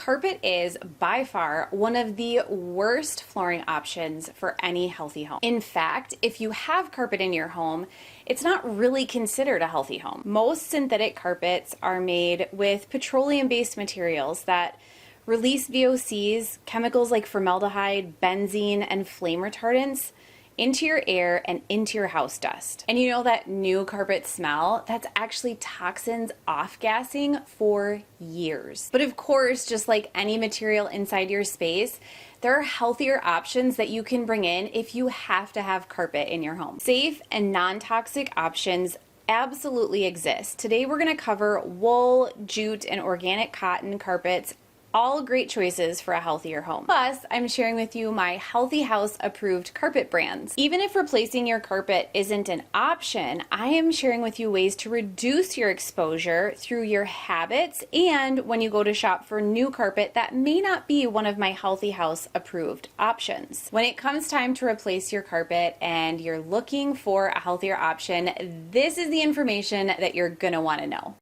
Carpet is by far one of the worst flooring options for any healthy home. In fact, if you have carpet in your home, it's not really considered a healthy home. Most synthetic carpets are made with petroleum-based materials that release VOCs, chemicals like formaldehyde, benzene, and flame retardants into your air and into your house dust. And you know that new carpet smell? That's actually toxins off-gassing for years. But of course, just like any material inside your space, there are healthier options that you can bring in if you have to have carpet in your home. Safe and non-toxic options absolutely exist. Today we're going to cover wool, jute, and organic cotton carpets, all great choices for a healthier home. Plus, I'm sharing with you my Healthy House approved carpet brands. Even if replacing your carpet isn't an option, I am sharing with you ways to reduce your exposure through your habits and when you go to shop for new carpet that may not be one of my Healthy House approved options. When it comes time to replace your carpet and you're looking for a healthier option, this is the information that you're gonna wanna know.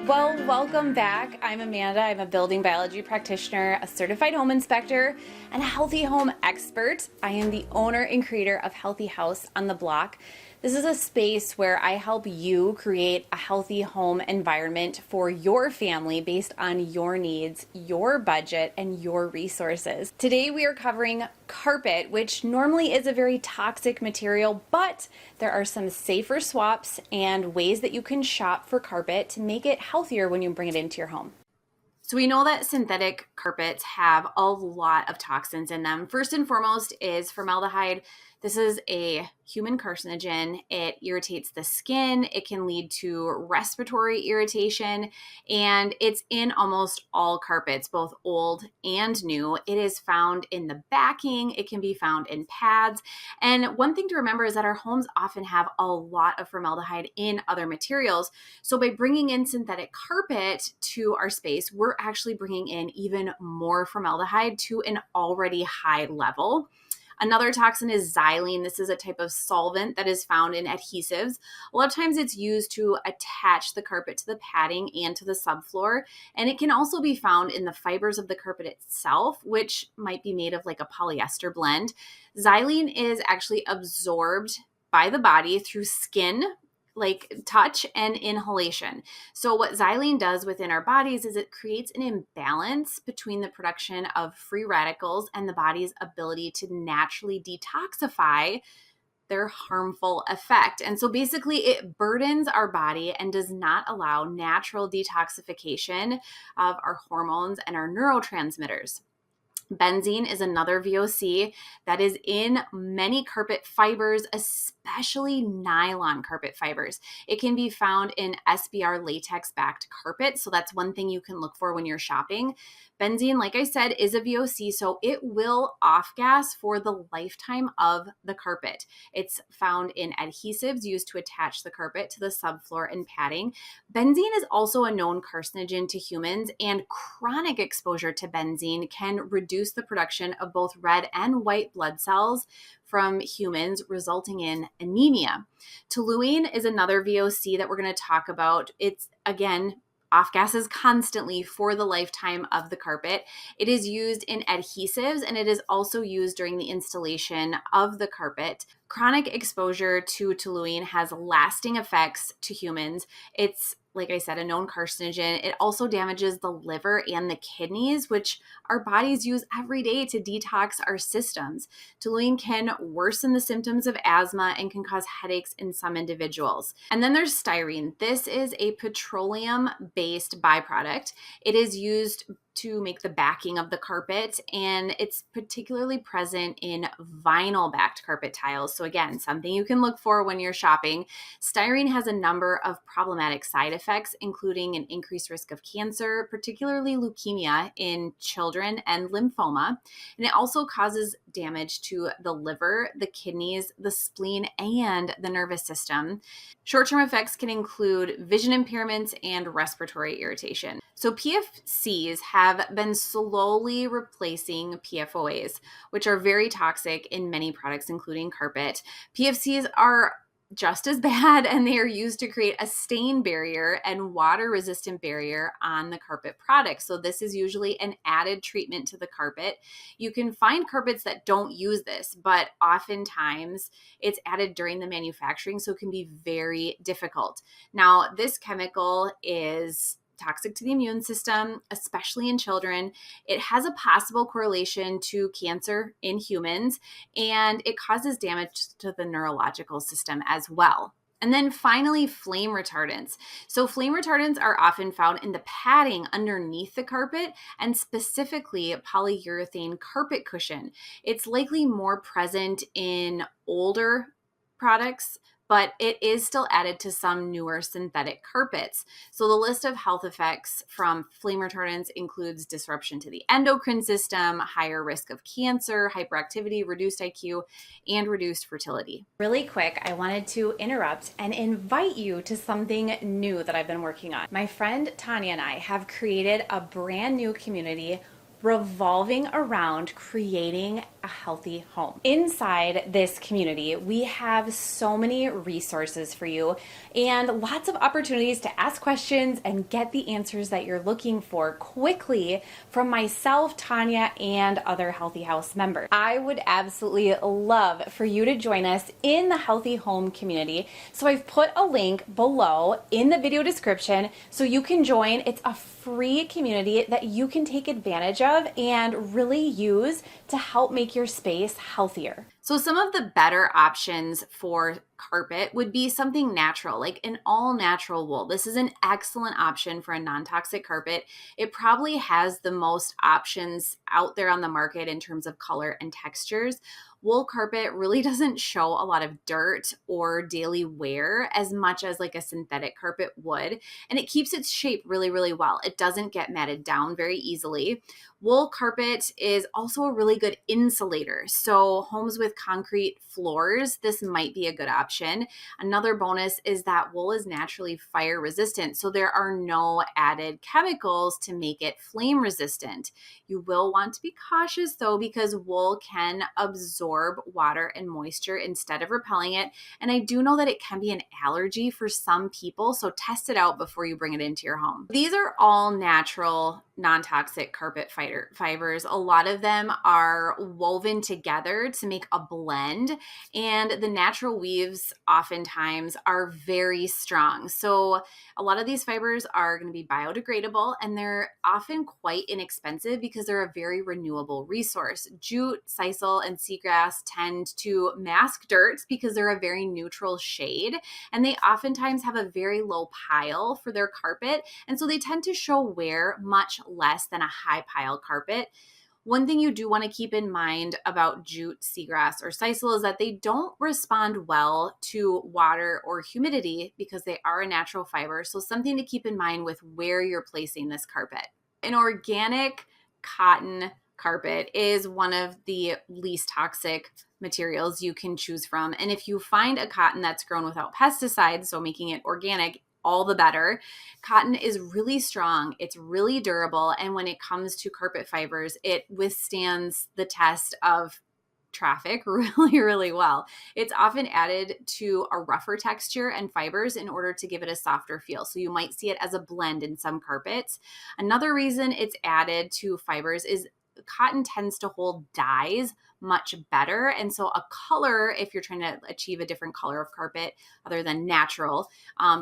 Well, welcome back. I'm Amanda. I'm a building biology practitioner, a certified home inspector, and a healthy home expert. I am the owner and creator of Healthy House on the Block. This is a space where I help you create a healthy home environment for your family based on your needs, your budget, and your resources. Today we are covering carpet, which normally is a very toxic material, but there are some safer swaps and ways that you can shop for carpet to make it healthier when you bring it into your home. So we know that synthetic carpets have a lot of toxins in them. First and foremost is formaldehyde. This is a human carcinogen. It irritates the skin. It can lead to respiratory irritation, and it's in almost all carpets, both old and new. It is found in the backing. It can be found in pads. And one thing to remember is that our homes often have a lot of formaldehyde in other materials. So by bringing in synthetic carpet to our space, we're actually bringing in even more formaldehyde to an already high level. Another toxin is xylene. This is a type of solvent that is found in adhesives. A lot of times it's used to attach the carpet to the padding and to the subfloor. And it can also be found in the fibers of the carpet itself, which might be made of like a polyester blend. Xylene is actually absorbed by the body through skin, like touch and inhalation. So what xylene does within our bodies is it creates an imbalance between the production of free radicals and the body's ability to naturally detoxify their harmful effect. And so basically it burdens our body and does not allow natural detoxification of our hormones and our neurotransmitters. Benzene is another VOC that is in many carpet fibers, especially nylon carpet fibers. It can be found in SBR latex-backed carpet, so that's one thing you can look for when you're shopping. Benzene, like I said, is a VOC, so it will off-gas for the lifetime of the carpet. It's found in adhesives used to attach the carpet to the subfloor and padding. Benzene is also a known carcinogen to humans, and chronic exposure to benzene can reduce the production of both red and white blood cells from humans, resulting in anemia. Toluene is another VOC that we're going to talk about. It's, again, off-gases constantly for the lifetime of the carpet. It is used in adhesives, and it is also used during the installation of the carpet. Chronic exposure to toluene has lasting effects to humans. It's, like I said, a known carcinogen. It also damages the liver and the kidneys, which our bodies use every day to detox our systems. Toluene can worsen the symptoms of asthma and can cause headaches in some individuals. And then there's styrene. This is a petroleum-based byproduct. It is used to make the backing of the carpet, and it's particularly present in vinyl-backed carpet tiles. So again, something you can look for when you're shopping. Styrene has a number of problematic side effects, including an increased risk of cancer, particularly leukemia in children and lymphoma. And it also causes damage to the liver, the kidneys, the spleen, and the nervous system. Short-term effects can include vision impairments and respiratory irritation. So PFCs have been slowly replacing PFOAs, which are very toxic in many products, including carpet. PFCs are just as bad, and they are used to create a stain barrier and water resistant barrier on the carpet product. So this is usually an added treatment to the carpet. You can find carpets that don't use this, but oftentimes it's added during the manufacturing, so it can be very difficult. Now, this chemical is toxic to the immune system, especially in children. It has a possible correlation to cancer in humans, and it causes damage to the neurological system as well. And then finally, flame retardants. So flame retardants are often found in the padding underneath the carpet, and specifically polyurethane carpet cushion. It's likely more present in older products, but it is still added to some newer synthetic carpets. So the list of health effects from flame retardants includes disruption to the endocrine system, higher risk of cancer, hyperactivity, reduced IQ, and reduced fertility. Really quick, I wanted to interrupt and invite you to something new that I've been working on. My friend Tanya and I have created a brand new community revolving around creating a healthy home. Inside this community, we have so many resources for you and lots of opportunities to ask questions and get the answers that you're looking for quickly from myself, Tanya, and other Healthy House members. I would absolutely love for you to join us in the Healthy Home community. So I've put a link below in the video description so you can join. It's a free community that you can take advantage of and really use to help make your space healthier. So some of the better options for carpet would be something natural, like an all natural wool. This is an excellent option for a non-toxic carpet. It probably has the most options out there on the market in terms of color and textures. Wool carpet really doesn't show a lot of dirt or daily wear as much as like a synthetic carpet would, and it keeps its shape really, really well. It doesn't get matted down very easily. Wool carpet is also a really good insulator. So homes with concrete floors, this might be a good option. Another bonus is that wool is naturally fire resistant, so there are no added chemicals to make it flame resistant. You will want to be cautious though, because wool can absorb water and moisture instead of repelling it. And I do know that it can be an allergy for some people, so test it out before you bring it into your home. These are all natural, non-toxic carpet fibers. A lot of them are woven together to make a blend, and the natural weaves oftentimes are very strong. So a lot of these fibers are going to be biodegradable, and they're often quite inexpensive because they're a very renewable resource. Jute, sisal, and seagrass tend to mask dirt because they're a very neutral shade, and they oftentimes have a very low pile for their carpet, and so they tend to show wear much less than a high pile carpet. One thing you do want to keep in mind about jute, seagrass, or sisal is that they don't respond well to water or humidity because they are a natural fiber. So something to keep in mind with where you're placing this carpet. An organic cotton carpet is one of the least toxic materials you can choose from. And if you find a cotton that's grown without pesticides, so making it organic, all the better. Cotton is really strong. It's really durable. And when it comes to carpet fibers, it withstands the test of traffic really, really well. It's often added to a rougher texture and fibers in order to give it a softer feel. So you might see it as a blend in some carpets. Another reason it's added to fibers is cotton tends to hold dyes much better. And so a color, if you're trying to achieve a different color of carpet other than natural,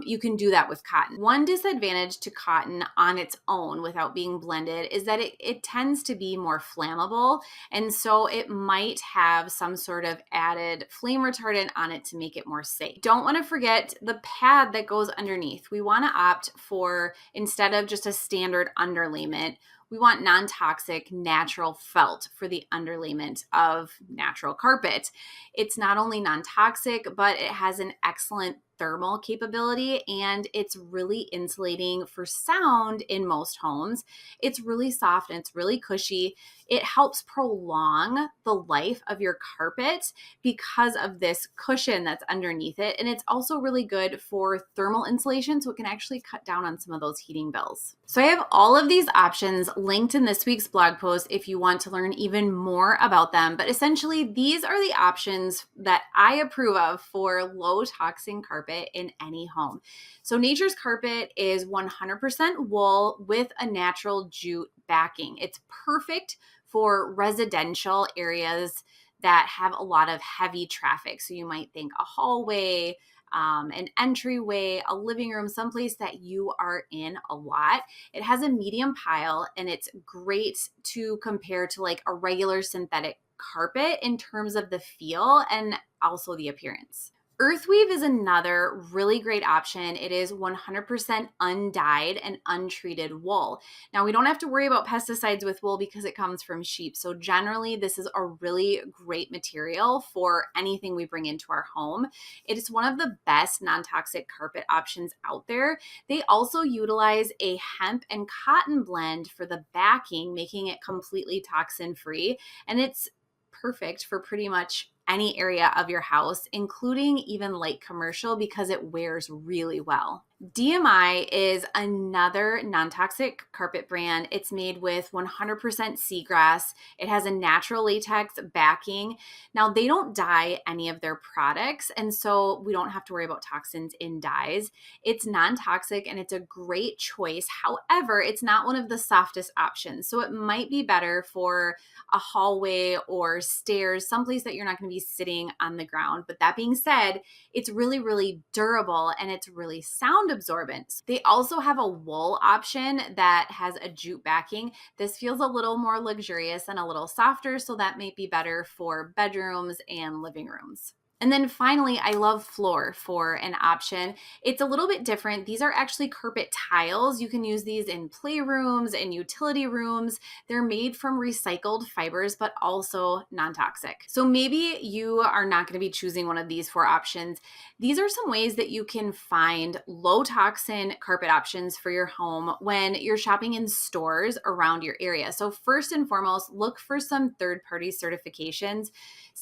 you can do that with cotton. One disadvantage to cotton on its own without being blended is that it tends to be more flammable. And so it might have some sort of added flame retardant on it to make it more safe. Don't want to forget the pad that goes underneath. We want to opt for, instead of just a standard underlayment, we want non-toxic natural felt for the underlayment of natural carpet. It's not only non-toxic, but it has an excellent thermal capability, and it's really insulating for sound in most homes. It's really soft and it's really cushy. It helps prolong the life of your carpet because of this cushion that's underneath it. And it's also really good for thermal insulation, so it can actually cut down on some of those heating bills. So I have all of these options linked in this week's blog post if you want to learn even more about them. But essentially, these are the options that I approve of for low toxin carpet in any home. So Nature's Carpet is 100% wool with a natural jute backing. It's perfect for residential areas that have a lot of heavy traffic. So you might think a hallway, an entryway, a living room, someplace that you are in a lot. It has a medium pile, and it's great to compare to like a regular synthetic carpet in terms of the feel and also the appearance. Earthweave is another really great option. It is 100% undyed and untreated wool. Now, we don't have to worry about pesticides with wool because it comes from sheep. So generally, this is a really great material for anything we bring into our home. It is one of the best non-toxic carpet options out there. They also utilize a hemp and cotton blend for the backing, making it completely toxin-free. And it's perfect for pretty much any area of your house, including even light commercial, because it wears really well. DMI is another non-toxic carpet brand. It's made with 100% seagrass. It has a natural latex backing. Now, they don't dye any of their products, and so we don't have to worry about toxins in dyes. It's non-toxic and it's a great choice. However, it's not one of the softest options. So it might be better for a hallway or stairs, someplace that you're not going to be sitting on the ground. But that being said, it's really, really durable and it's really sound absorbent. They also have a wool option that has a jute backing. This feels a little more luxurious and a little softer, so that may be better for bedrooms and living rooms. And then finally, I love Floor for an option. It's a little bit different. These are actually carpet tiles. You can use these in playrooms and utility rooms. They're made from recycled fibers, but also non-toxic. So maybe you are not going to be choosing one of these four options. These are some ways that you can find low toxin carpet options for your home when you're shopping in stores around your area. So first and foremost, look for some third-party certifications.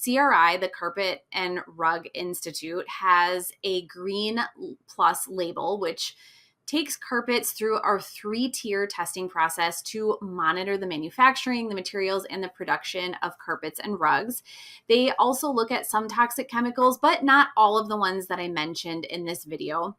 CRI, the Carpet and Rug Institute, has a Green Plus label, which takes carpets through our 3-tier testing process to monitor the manufacturing, the materials, and the production of carpets and rugs. They also look at some toxic chemicals, but not all of the ones that I mentioned in this video.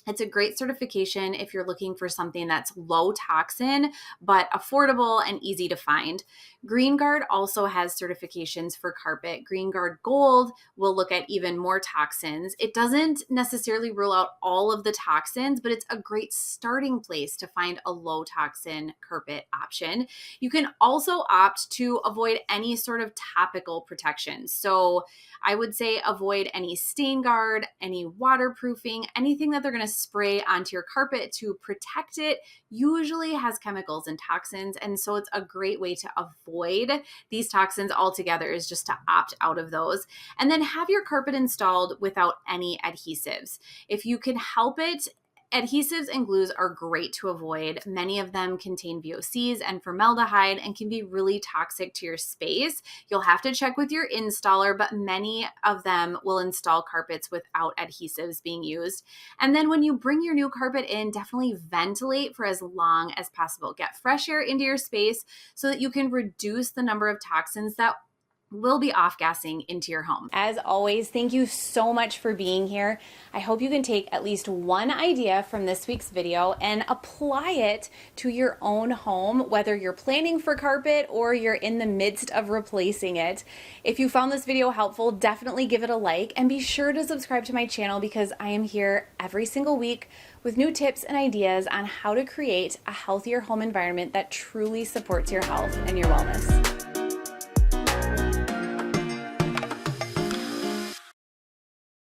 It's a great certification if you're looking for something that's low toxin, but affordable and easy to find. GreenGuard also has certifications for carpet. GreenGuard Gold will look at even more toxins. It doesn't necessarily rule out all of the toxins, but it's a great starting place to find a low toxin carpet option. You can also opt to avoid any sort of topical protection. So I would say avoid any stain guard, any waterproofing, anything that they're going to spray onto your carpet to protect it usually has chemicals and toxins. And so it's a great way to avoid these toxins altogether is just to opt out of those. And then have your carpet installed without any adhesives. If you can help it, adhesives and glues are great to avoid. Many of them contain VOCs and formaldehyde and can be really toxic to your space. You'll have to check with your installer, but many of them will install carpets without adhesives being used. And then when you bring your new carpet in, definitely ventilate for as long as possible. Get fresh air into your space so that you can reduce the number of toxins that will be off-gassing into your home. As always, thank you so much for being here. I hope you can take at least one idea from this week's video and apply it to your own home, whether you're planning for carpet or you're in the midst of replacing it. If you found this video helpful, definitely give it a like and be sure to subscribe to my channel because I am here every single week with new tips and ideas on how to create a healthier home environment that truly supports your health and your wellness.